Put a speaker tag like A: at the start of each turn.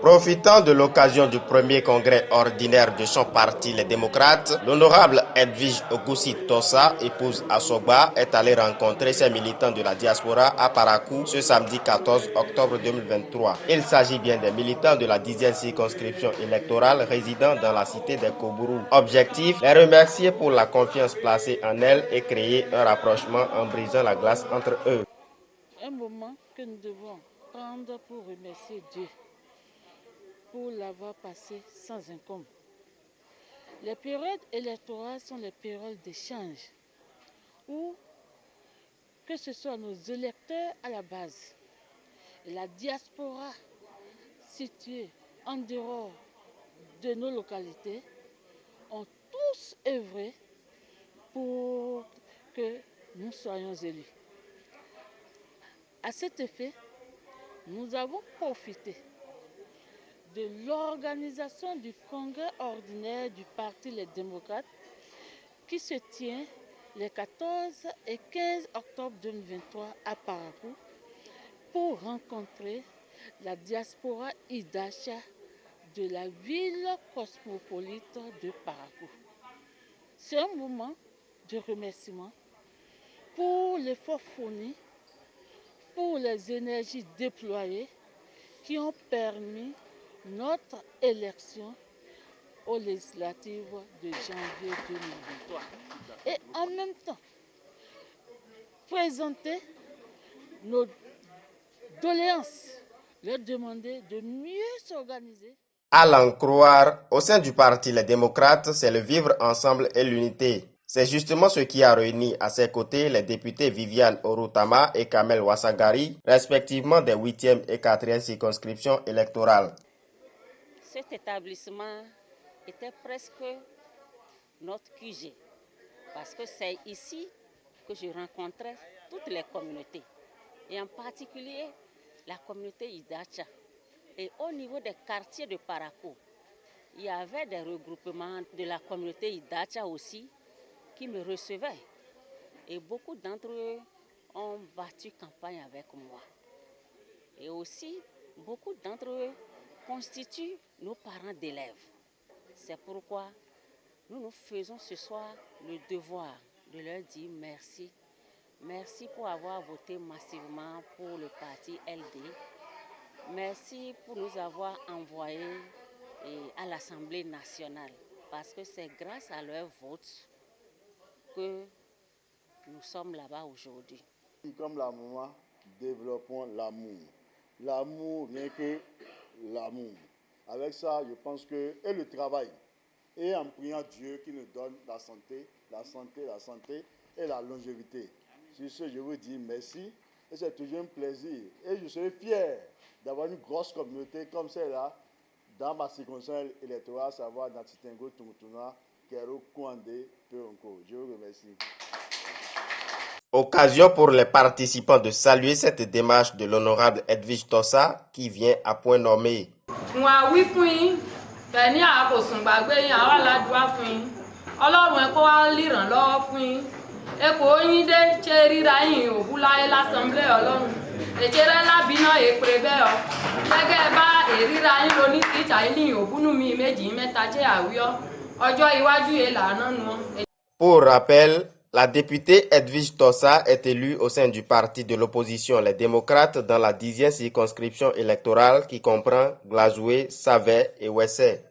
A: Profitant de l'occasion du premier congrès ordinaire de son parti, les démocrates, l'honorable Edwige Ogoussi Tossa, épouse Asogba, est allée rencontrer ses militants de la diaspora à Parakou ce samedi 14 octobre 2023. Il s'agit bien des militants de la 10e circonscription électorale résidant dans la cité des Kobourou. Objectif, les remercier pour la confiance placée en elles et créer un rapprochement en brisant la glace entre eux.
B: Un moment que nous devons prendre pour remercier Dieu, pour l'avoir passé sans encombre. Les périodes électorales sont les périodes d'échange où, que ce soit nos électeurs à la base et la diaspora située en dehors de nos localités, ont tous œuvré pour que nous soyons élus. À cet effet, nous avons profité de l'organisation du congrès ordinaire du Parti Les Démocrates qui se tient les 14 et 15 octobre 2023 à Parakou pour rencontrer la diaspora Idacha de la ville cosmopolite de Parakou. C'est un moment de remerciement pour l'effort fourni, pour les énergies déployées qui ont permis notre élection aux législatives de janvier 2023. Et en même temps, présenter nos doléances, leur demander de mieux s'organiser.
A: À l'en croire, au sein du parti Les Démocrates, c'est le vivre ensemble et l'unité. C'est justement ce qui a réuni à ses côtés les députés Viviane Orutama et Kamel Wassagari, respectivement des 8e et 4e circonscriptions électorales.
C: Cet établissement était presque notre QG, parce que c'est ici que je rencontrais toutes les communautés, et en particulier la communauté Idacha. Et au niveau des quartiers de Parakou, il y avait des regroupements de la communauté Idacha aussi qui me recevaient. Et beaucoup d'entre eux ont battu campagne avec moi. Et aussi, beaucoup d'entre eux constituent nos parents d'élèves. C'est pourquoi nous faisons ce soir le devoir de leur dire merci. Merci pour avoir voté massivement pour le parti LD. Merci pour nous avoir envoyés à l'Assemblée nationale. Parce que c'est grâce à leur vote que nous sommes là-bas aujourd'hui.
D: Comme la maman, développons l'amour. L'amour, rien que l'amour. Avec ça, je pense que, et le travail, et en priant Dieu qui nous donne la santé et la longévité. Sur ce, je vous dis merci, et c'est toujours un plaisir. Et je serai fier d'avoir une grosse communauté comme celle-là, dans ma circonscription électorale, à savoir dans Titingo, Tumuntuna, Kero, Kouandé, Peronko. Je vous remercie.
A: Occasion pour les participants de saluer cette démarche de l'honorable Edwige Tossa qui vient à point nommé. Pour rappel, la députée Edwige Tossa est élue au sein du parti de l'opposition Les Démocrates dans la 10e circonscription électorale qui comprend Glazoué, Savet et Wessé.